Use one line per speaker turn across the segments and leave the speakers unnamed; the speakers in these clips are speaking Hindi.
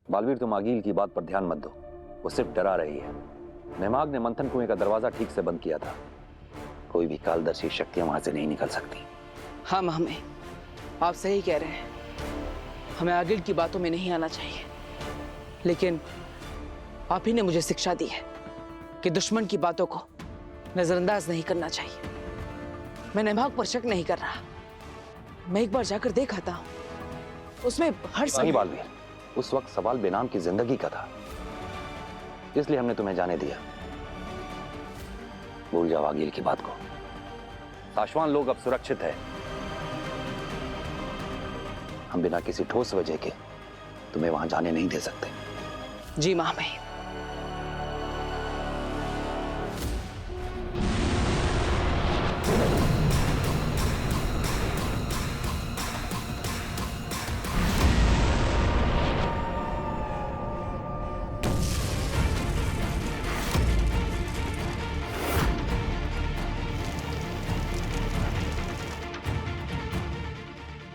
बालवीर, तुम आगील की बात पर ध्यान मत दो, वो सिर्फ डरा रही है। नेमाग ने मंथन कुएं का दरवाजा ठीक से बंद किया था, कोई भी कालदर्शी शक्तियां वहां से नहीं निकल सकती।
हाँ मामे, आप सही कह रहे हैं, हमें आगिल की बातों में नहीं आना चाहिए, लेकिन आप ही ने मुझे शिक्षा दी है कि दुश्मन की बातों को नजरअंदाज नहीं करना चाहिए। मैं नेमाग पर शक नहीं कर रहा, मैं एक बार जाकर देख आता हूं, उसमें हर
नहीं बालवीर, उस वक्त सवाल बेनाम की जिंदगी का था, इसलिए हमने तुम्हें जाने दिया। भूल जाओ आगील की बात को। साशवान लोग अब सुरक्षित है, हम बिना किसी ठोस वजह के तुम्हें वहां जाने नहीं दे सकते।
जी मामे।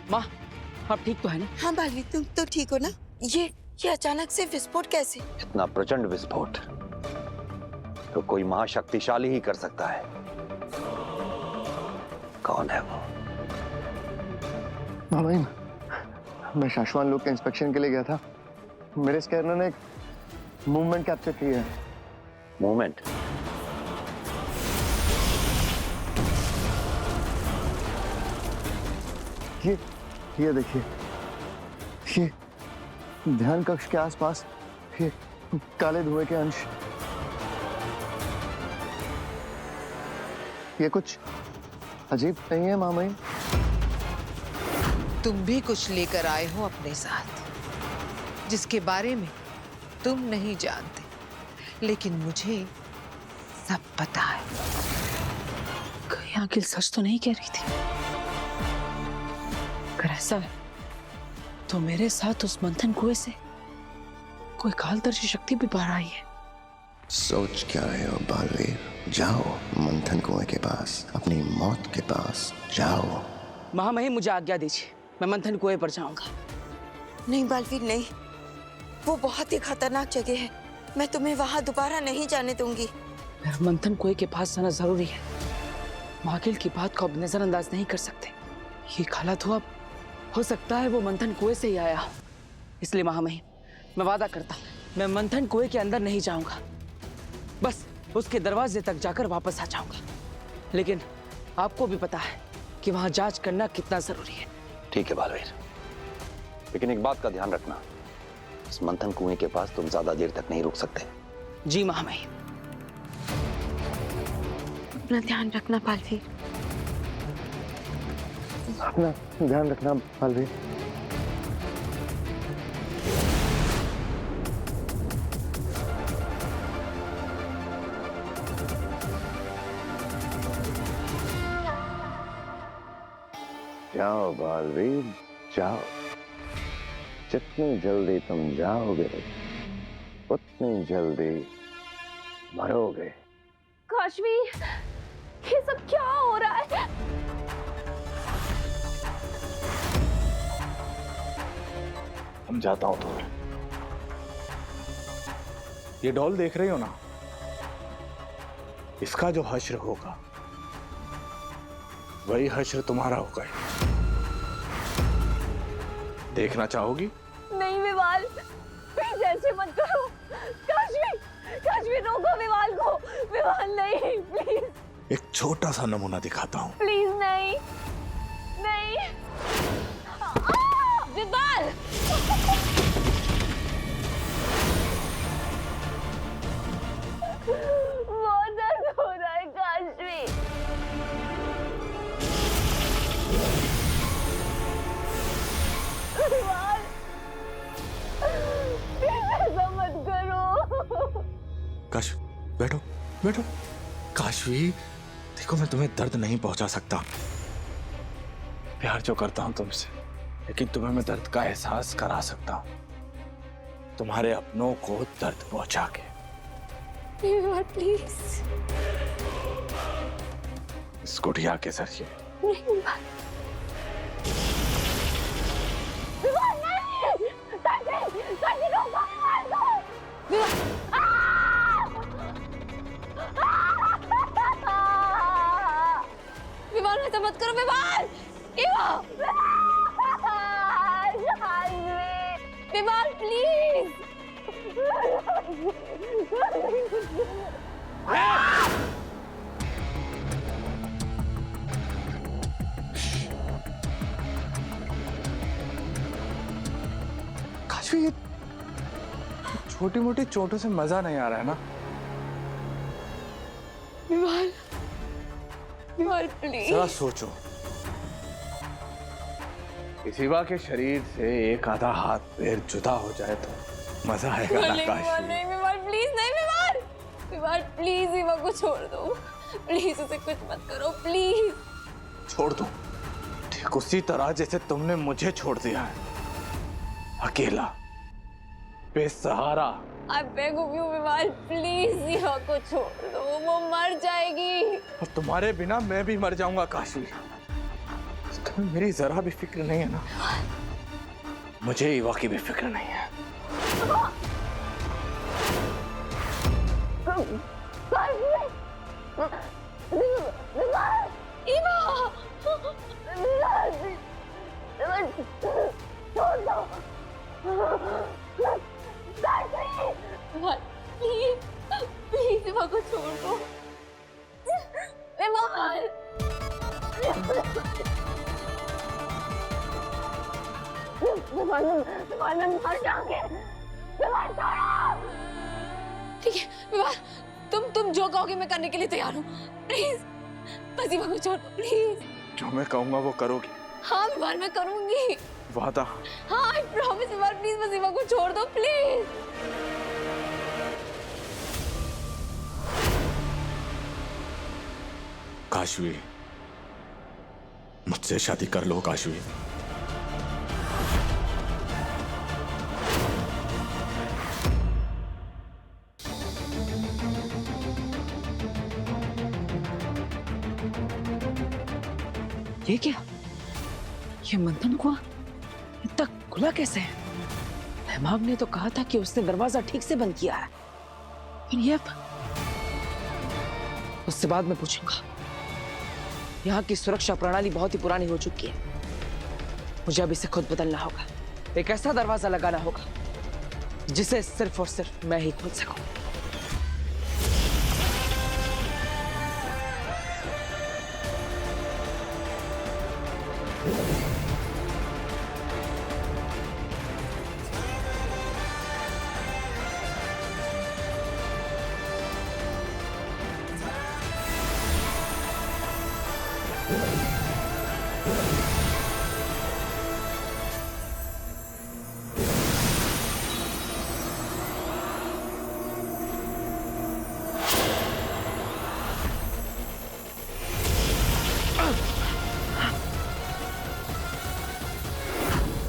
माँ, आप ठीक तो है ना?
हाँ बालवीर, तुम तो ठीक हो ना? ये अचानक से विस्फोट कैसे?
इतना प्रचंड विस्फोट तो कोई महाशक्तिशाली ही कर सकता है। कौन है वो?
हाँ भाई, मैं शाश्वान लोग के इंस्पेक्शन के लिए गया था, मेरे स्कैनर ने एक मूवमेंट कैप्चर की है।
मूवमेंट?
ये देखिए, ये ध्यान कक्ष के आसपास ये काले धुएं के अंश, ये कुछ अजीब नहीं है मामाई?
तुम भी कुछ लेकर आए हो अपने साथ, जिसके बारे में तुम नहीं जानते, लेकिन मुझे सब पता है।
कहीं आगिल सच तो नहीं कह रही थी? अगर ऐसा है तो मेरे साथ उस मंथन कुएं से कोई कालदर्शी शक्ति भी बाहर आई है।
सोच क्या रहे हो बालवीर? जाओ मंथन कुएं के पास, अपनी मौत के पास जाओ।
महामहिम, मुझे आज्ञा दीजिए, मैं मंथन कुएं पर जाऊंगा।
नहीं बालवीर नहीं, वो बहुत ही खतरनाक जगह है, मैं तुम्हें वहां दोबारा नहीं जाने दूंगी।
मंथन कुएं के पास जाना जरूरी है, आगिल की बात को अब नजरअंदाज नहीं कर सकते। ये काला धुआं हो सकता है वो मंथन कुएं से ही आया हो, इसलिए महामहिम मैं वादा करता हूं, मैं मंथन कुएं के अंदर नहीं जाऊंगा, बस उसके दरवाजे तक जाकर वापस आ जाऊंगा। लेकिन आपको भी पता है कि वहां जांच करना कितना जरूरी है।
ठीक है बालवीर, लेकिन एक बात का ध्यान रखना, इस मंथन कुएं के पास तुम ज्यादा देर तक नहीं रुक सकते।
जी महामहिम।
अपना ध्यान रखना बालवीर।
अपना ध्यान रखना बालवीर।
जाओ बालवीर जाओ, जितनी जल्दी तुम जाओगे उतनी जल्दी मरोगे।
काशवी, ये सब क्या हो रहा है?
समझाता हूं तुम्हें। ये डॉल देख रही हो ना, इसका जो हश्र होगा वही हश्र तुम्हारा होगा। देखना चाहोगी?
नहीं विवाल, प्लीज ऐसे मत करो। काशवी, काशवी रोको विवाल को। विवाल नहीं, प्लीज।
एक छोटा सा नमूना दिखाता हूं।
प्लीज नहीं, नहीं। विवाल! बहुत दर्द हो रहा है काशवी। विवाल, प्लीज ऐसा मत करो।
काश, बैठो बैठो। काशवी, देखो मैं तुम्हें दर्द नहीं पहुंचा सकता, प्यार जो करता हूं तुमसे, लेकिन तुम्हें मैं दर्द का एहसास करा सकता हूं, तुम्हारे अपनों को दर्द पहुंचा के।
प्लीज।
इस गुड़िया के जरिए।
नहीं विवाल, नहीं। काशी, काशी रोको। इवा विवाल प्लीज
काशवी, छोटी मोटी चोटों से मजा नहीं आ रहा है ना?
विवाल विवाल प्लीज
जरा सोचो, इसीवा के शरीर से एक आधा हाथ पैर जुदा हो जाए तो मजा आएगा ना काशवी?
नहीं विवाल प्लीज नहीं विवाल विवाल प्लीज इवा को छोड़ दो प्लीज उसे कुछ मत करो प्लीज
छोड़ दो ठीक उसी तरह जैसे तुमने मुझे छोड़ दिया है, अकेला बेसहारा।
आई बेग ऑफ यू विवाल प्लीज इवा को छोड़ दो वो मर जाएगी।
और तुम्हारे बिना मैं भी मर जाऊंगा काशवी। तुम्हें मेरी जरा भी फिक्र नहीं है ना? मुझे इवा की भी फिक्र नहीं है।
प्लीज इवा को छोड़ दो विवाल मर जाओगे विवाल छोड़ो। ठीक है विवाल तुम जो कहोगे मैं करने के लिए तैयार हूँ प्लीज बस इवा को छोड़ दो प्लीज।
जो मैं कहूंगा वो करोगी?
हाँ विवाल मैं करूंगी
वादा?
हाँ आई प्रॉमिस विवाल प्लीज बस इवा को छोड़ दो प्लीज।
काशवी मुझसे शादी कर लो काशवी।
ये क्या? ये मंथन कुआं इतना खुला कैसे है? महमाग ने तो कहा था कि उसने दरवाजा ठीक से बंद किया है, फिर ये अब? उससे बाद में पूछूंगा। यहाँ की सुरक्षा प्रणाली बहुत ही पुरानी हो चुकी है, मुझे अब इसे खुद बदलना होगा। एक ऐसा दरवाजा लगाना होगा जिसे सिर्फ और सिर्फ मैं ही खोल सकूं।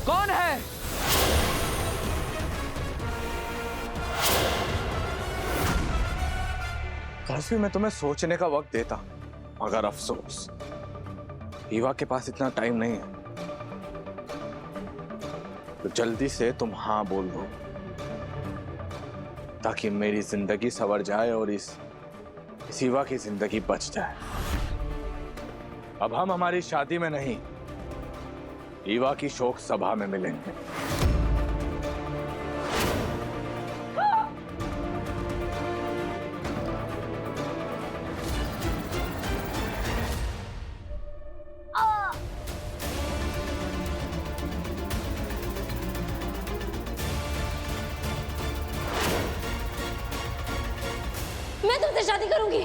कौन है?
काशवी मैं तुम्हें सोचने का वक्त देता, मगर अफसोस ईवा के पास इतना टाइम नहीं है। तो जल्दी से तुम हाँ बोल दो ताकि मेरी जिंदगी संवर जाए और इस ईवा की जिंदगी बच जाए। अब हम हमारी शादी में नहीं, ईवा की शोक सभा में मिलेंगे।
मैं तुमसे शादी करूंगी।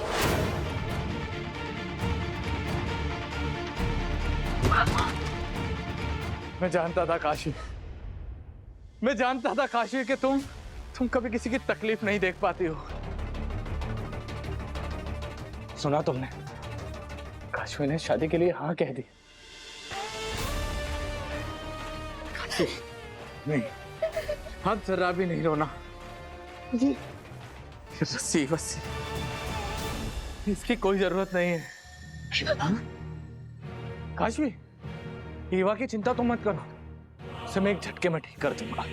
मैं जानता था काशी, मैं जानता था काशी कि तुम कभी किसी की तकलीफ नहीं देख पाती हो। सुना तुमने? काशी ने शादी के लिए हाँ कह दी। काशी नहीं, अब जरा भी नहीं रोना। ये रस्सी वस्सी इसकी कोई जरूरत नहीं है। काशी ईवा की चिंता तुम मत करो, उसे मैं एक झटके में ठीक कर दूंगा।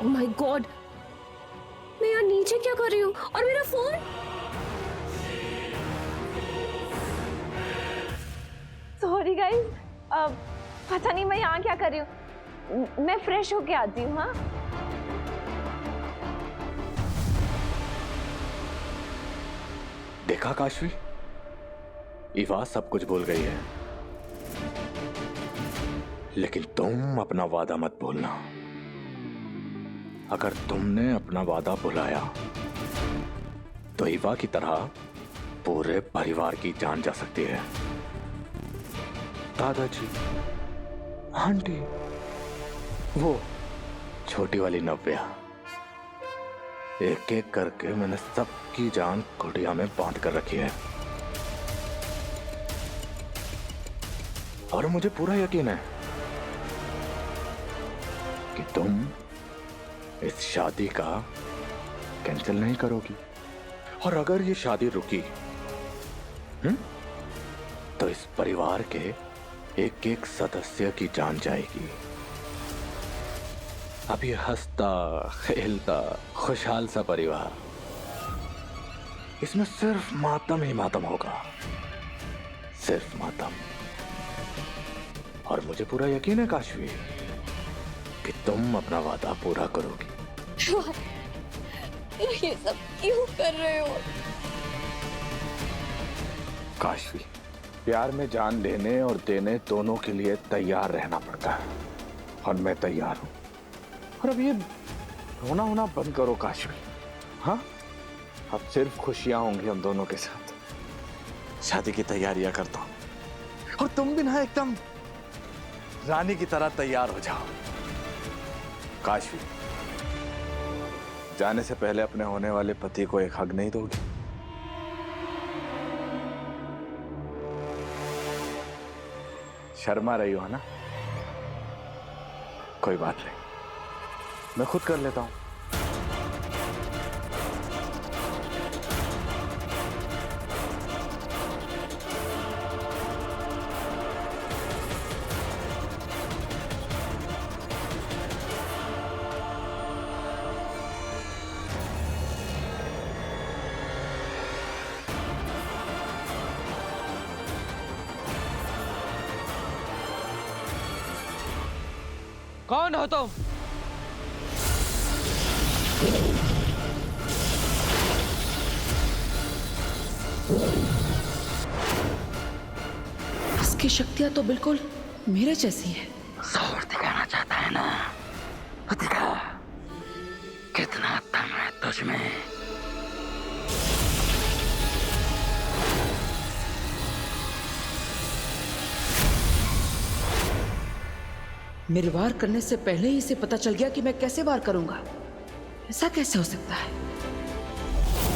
ओह माय गॉड, मैं यहाँ नीचे क्या कर रही हूँ? और मेरा फोन? सॉरी गाइस, पता नहीं मैं यहाँ क्या कर रही हूँ। मैं फ्रेश होके आती हूँ। हाँ,
देखा काशवी, ईवा सब कुछ भूल गई है, लेकिन तुम अपना वादा मत भूलना। अगर तुमने अपना वादा भुलाया तो ईवा की तरह पूरे परिवार की जान जा सकती है। दादाजी, आंटी, वो छोटी वाली नव्या, एक एक करके मैंने सबकी जान कुटिया में बांध कर रखी है। और मुझे पूरा यकीन है कि तुम इस शादी का कैंसिल नहीं करोगी। और अगर ये शादी रुकी तो इस परिवार के एक एक सदस्य की जान जाएगी। अब ये हंसता खेलता खुशहाल सा परिवार, इसमें सिर्फ मातम ही मातम होगा, सिर्फ मातम। और मुझे पूरा यकीन है काशवी कि तुम अपना वादा पूरा करोगी।
ये सब क्यों कर रहे हो?
काशवी, प्यार में जान लेने और देने दोनों के लिए तैयार रहना पड़ता है, और मैं तैयार हूं। और अब ये रोना होना बंद करो काशवी। हाँ, अब सिर्फ खुशियां होंगी हम दोनों के साथ। शादी की तैयारियां करता हूं, और तुम भी ना एकदम रानी की तरह तैयार हो जाओ। काशवी, जाने से पहले अपने होने वाले पति को एक हग नहीं दोगी? शर्मा रही हो ना? कोई बात नहीं, मैं खुद कर लेता हूं।
कौन हो तुम? इसकी शक्तियां तो बिल्कुल मेरे जैसी है।
जोर दिखाना चाहता है ना, तो दिखा कितना दम है तुझ में।
मेरे वार करने से पहले ही इसे पता चल गया कि मैं कैसे वार करूंगा। ऐसा कैसे हो सकता है?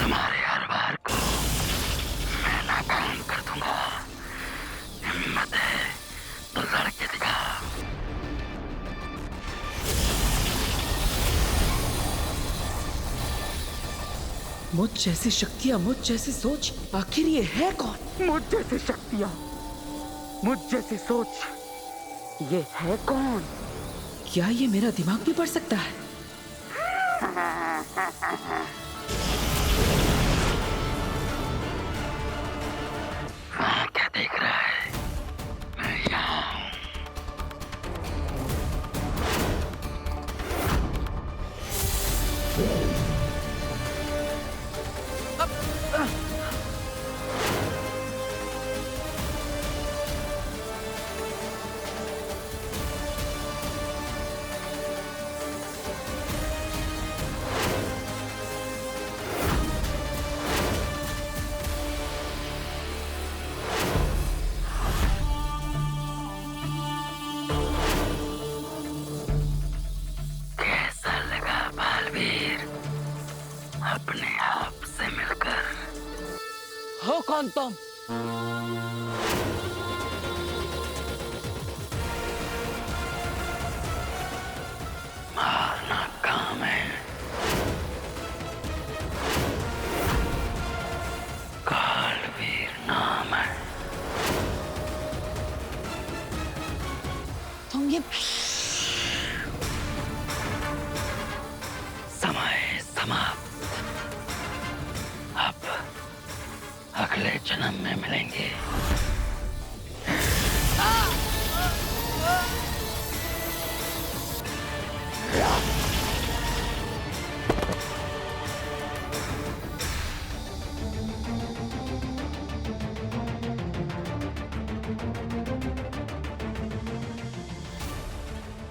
तुम्हारे हर वार को मैं नाकाम कर दूंगा। हिम्मत है तो लड़के दिखा।
मुझ जैसी शक्तियां, मुझ जैसी सोच, आखिर ये है कौन?
मुझ जैसी शक्तियां, मुझ जैसी सोच, ये है कौन?
क्या ये मेरा दिमाग भी पढ़ सकता है?
वहाँ क्या देख रहा है? मैं यहाँ हूँ। अपने आप से मिलकर।
हो कौन तुम?
मारना काम है, कालवीर नाम है।
तुम ये
अगले जन्म में मिलेंगे।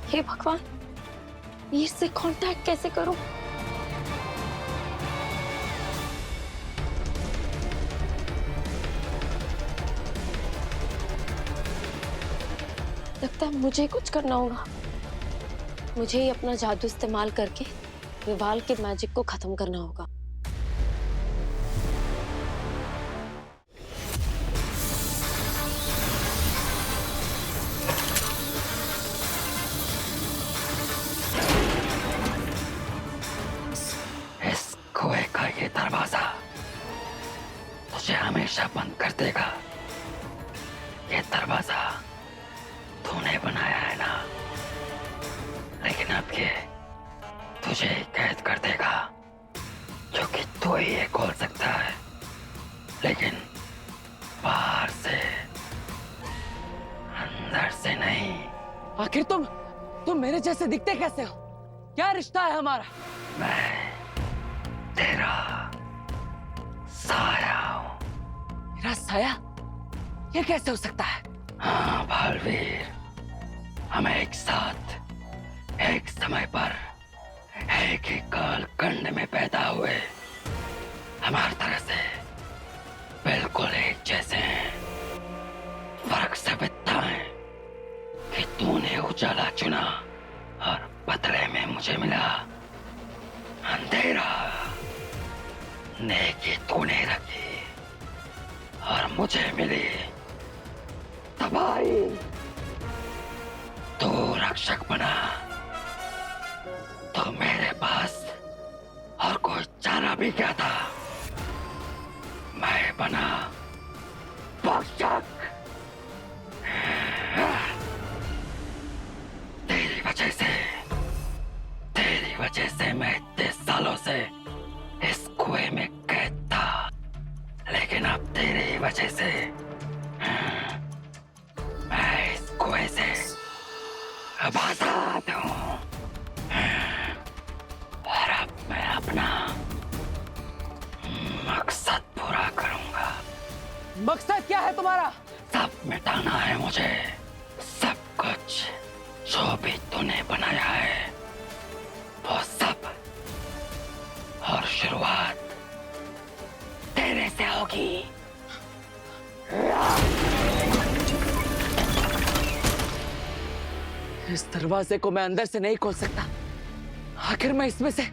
हे भगवान, वीर से कांटेक्ट कैसे करूं? लगता है मुझे कुछ करना होगा। मुझे ही अपना जादू इस्तेमाल करके विवाल के मैजिक को खत्म करना होगा।
इस कुएं का ये दरवाजा तुझे हमेशा बंद कर देगा। ये दरवाजा तूने बनाया है ना, लेकिन अब ये तुझे कैद कर देगा, क्योंकि तू ही ये खोल सकता है, लेकिन बाहर से, अंदर से नहीं।
आखिर तुम मेरे जैसे दिखते कैसे हो? क्या रिश्ता है हमारा?
मैं तेरा साया हूं।
मेरा साया? ये कैसे हो सकता है?
हाँ बालवीर, हम एक साथ, एक समय पर, एक ही कालखंड में पैदा हुए। हमारी तरह से बिल्कुल एक जैसे हैं। फर्क सिर्फ इतना है कि तूने उजाला चुना और बदले में मुझे मिला अंधेरा। नेकी तूने रखी और मुझे मिली तबाही। तू रक्षक बना तो मेरे पास और कोई चारा भी क्या था? मैं बना भक्षक। तेरी वजह से मैं इतने सालों से इस कुएं में कैद था, लेकिन अब तेरी वजह से मैं इस कुएं से अब आजाद हूं। और अब मैं अपना मकसद पूरा करूंगा।
मकसद क्या है तुम्हारा?
सब मिटाना है मुझे, सब कुछ जो भी तूने बनाया है वो सब, और शुरुआत तेरे से होगी।
इस दरवाजे को मैं अंदर से नहीं खोल सकता। आखिर मैं इसमें से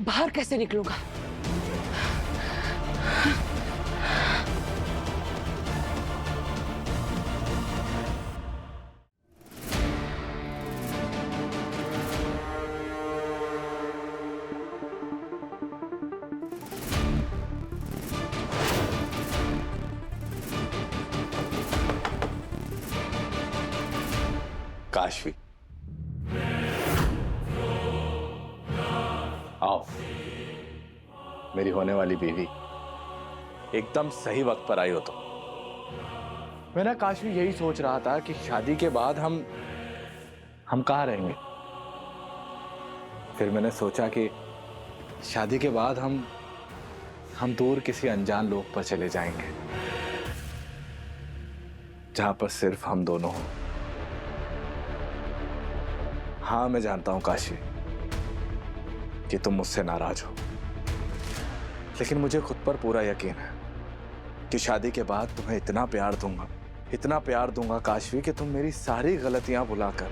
बाहर कैसे निकलूंगा?
काशवी, आओ। मेरी होने वाली बीवी, एकदम सही वक्त पर आई हो तुम। मैं ना काशवी यही सोच रहा था कि शादी के बाद हम कहाँ रहेंगे। फिर मैंने सोचा कि शादी के बाद हम दूर किसी अनजान लोक पर चले जाएंगे, जहां पर सिर्फ हम दोनों हों। हाँ, मैं जानता हूं काशी कि तुम मुझसे नाराज हो, लेकिन मुझे खुद पर पूरा यकीन है कि शादी के बाद तुम्हें इतना प्यार दूंगा काशवी, कि तुम मेरी सारी गलतियां भुलाकर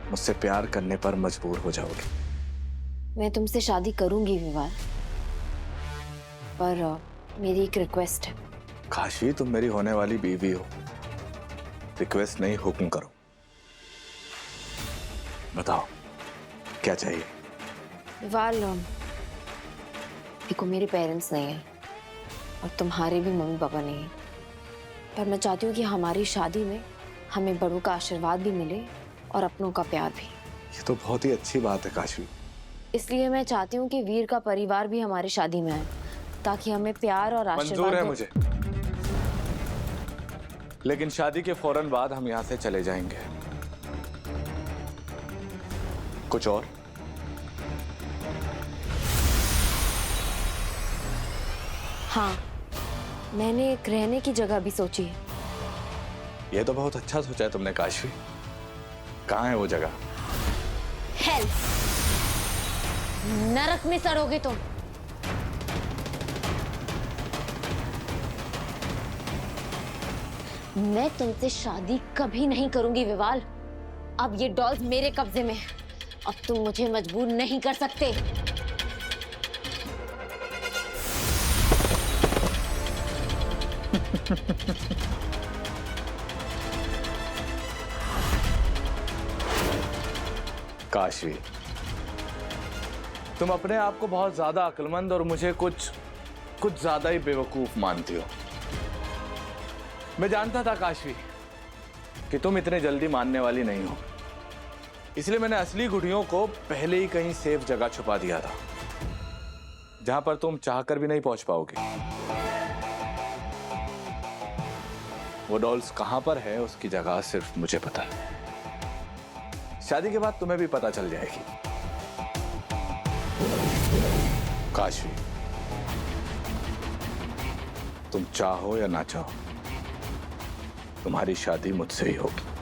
मुझसे प्यार करने पर मजबूर हो जाओगी।
मैं तुमसे शादी करूंगी विवाल, पर मेरी एक रिक्वेस्ट है।
काशवी, तुम मेरी होने वाली बीवी हो, रिक्वेस्ट नहीं, हुक्म करो। बताओ क्या चाहिए?
विवाल, देखो मेरे पेरेंट्स नहीं हैं और तुम्हारे भी मम्मी पापा नहीं हैं, पर मैं चाहती हूँ कि हमारी शादी में हमें बड़ों का आशीर्वाद भी मिले और अपनों का प्यार भी।
ये तो बहुत ही अच्छी बात है काशवी।
इसलिए मैं चाहती हूँ कि वीर का परिवार भी हमारी शादी में आए, ताकि हमें प्यार और आशीर्वाद
मंजूर है
दे।
मुझे, लेकिन शादी के फौरन बाद हम यहां से चले जाएंगे। कुछ और?
हाँ, मैंने एक रहने की जगह भी सोची है।
ये तो बहुत अच्छा सोचा है तुमने काशवी। कहाँ है वो जगह?
हेल, नरक में सड़ोगे तुम। मैं तुमसे शादी कभी नहीं करूंगी विवाल। अब ये डॉल्स मेरे कब्जे में है। अब तुम मुझे मजबूर नहीं कर सकते।
काशवी, तुम अपने आप को बहुत ज्यादा अक्लमंद और मुझे कुछ ज्यादा ही बेवकूफ मानती हो। मैं जानता था काशवी कि तुम इतने जल्दी मानने वाली नहीं हो, इसलिए मैंने असली गुड़ियों को पहले ही कहीं सेफ जगह छुपा दिया था, जहां पर तुम चाहकर भी नहीं पहुंच पाओगे। वो डॉल्स कहां पर है उसकी जगह सिर्फ मुझे पता है। शादी के बाद तुम्हें भी पता चल जाएगी। काशवी, तुम चाहो या ना चाहो, तुम्हारी शादी मुझसे ही होगी।